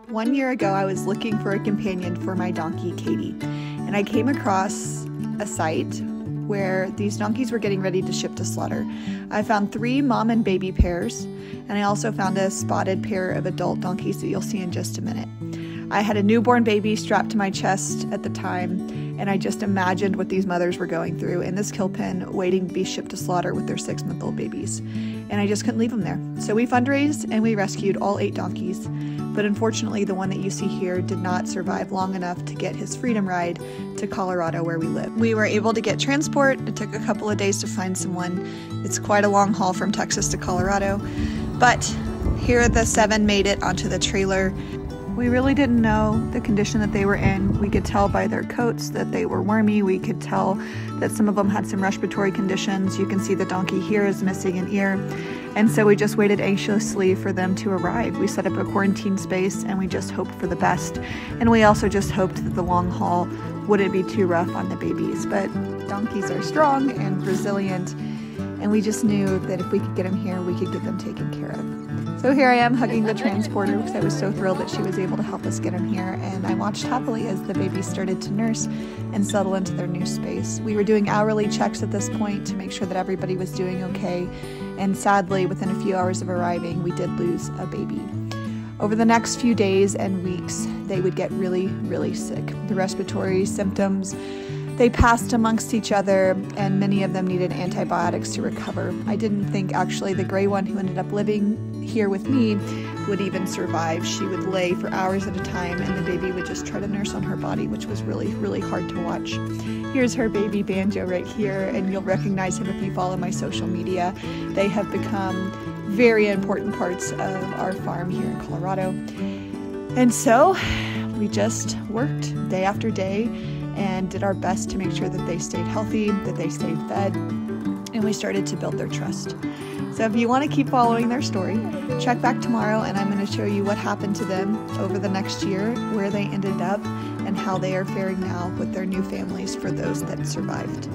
1 year ago, I was looking for a companion for my donkey, Katie, and I came across a site where these donkeys were getting ready to ship to slaughter. I found 3 mom and baby pairs, and I also found a spotted pair of adult donkeys that you'll see in just a minute. I had a newborn baby strapped to my chest at the time, and I just imagined what these mothers were going through in this kill pen waiting to be shipped to slaughter with their 6-month-old babies. And I just couldn't leave them there. So we fundraised and we rescued all 8 donkeys. But unfortunately, the one that you see here did not survive long enough to get his freedom ride to Colorado where we live. We were able to get transport. It took a couple of days to find someone. It's quite a long haul from Texas to Colorado. But here the 7 made it onto the trailer. We really didn't know the condition that they were in. We could tell by their coats that they were wormy. We could tell that some of them had some respiratory conditions. You can see the donkey here is missing an ear. And so we just waited anxiously for them to arrive. We set up a quarantine space and we just hoped for the best. And we also just hoped that the long haul wouldn't be too rough on the babies. But donkeys are strong and resilient. And we just knew that if we could get them here, we could get them taken care of. So here I am hugging the transporter because I was so thrilled that she was able to help us get them here, and I watched happily as the babies started to nurse and settle into their new space. We were doing hourly checks at this point to make sure that everybody was doing okay, and sadly, within a few hours of arriving, we did lose a baby. Over the next few days and weeks, they would get really, really sick. The respiratory symptoms, they passed amongst each other, and many of them needed antibiotics to recover. I didn't think actually the gray one who ended up living here with me would even survive. She would lay for hours at a time and the baby would just try to nurse on her body, which was really, really hard to watch. Here's her baby Banjo right here, and you'll recognize him if you follow my social media. They have become very important parts of our farm here in Colorado. And so we just worked day after day and did our best to make sure that they stayed healthy, that they stayed fed, and we started to build their trust. So if you want to keep following their story, check back tomorrow and I'm going to show you what happened to them over the next year, where they ended up, and how they are faring now with their new families for those that survived.